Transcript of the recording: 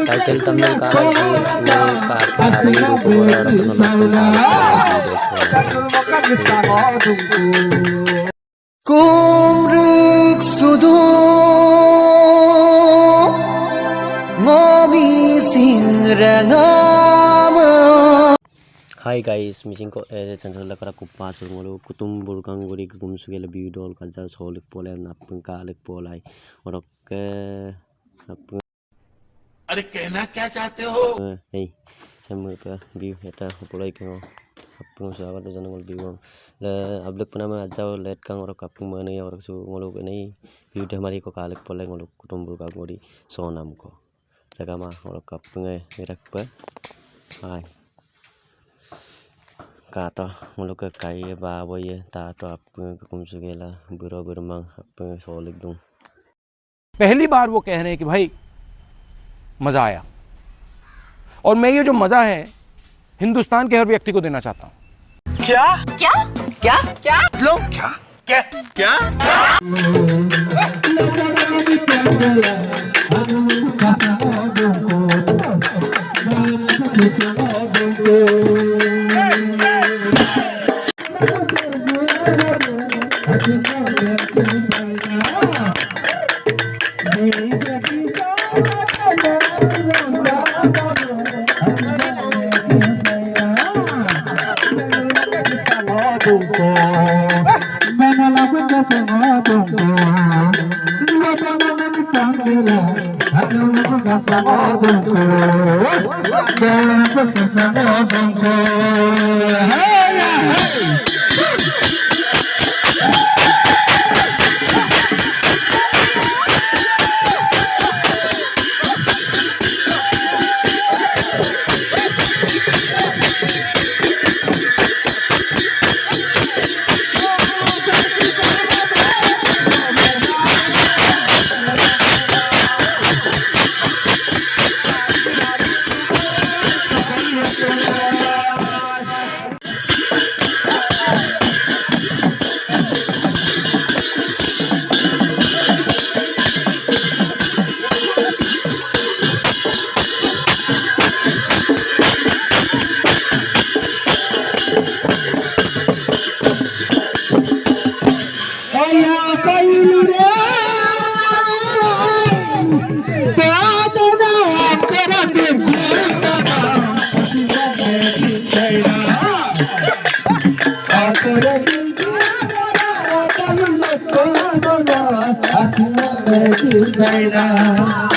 title thumbnail kanan kari rupo orang kumrik sudu ngomi singrangama. Hi guys, missing ko channel la kara kuppa ngolo kutum burgang gori gum sugel video kaza solik polen apun kalik polai orok अरे कहना क्या चाहते हो hey sama pa view eta polai ko apun sabar do janang view le ablek panama ajau let kang orok apun mane orok su ngolo nei video mari ko kalik polai ngolo kutum burgang gori sonam ko jaga ma orok apun irak pa hai kata muluk ke kai ba boy ta to आप कुम सुगेला बुरो बुरमंग आप सोलिक दूं। पहली बार वो कह रहे हैं कि भाई मजा आया और मैं ये जो मजा है हिंदुस्तान के हर व्यक्ति को देना चाहता हूं। क्या क्या क्या क्या लोग क्या क्या क्या China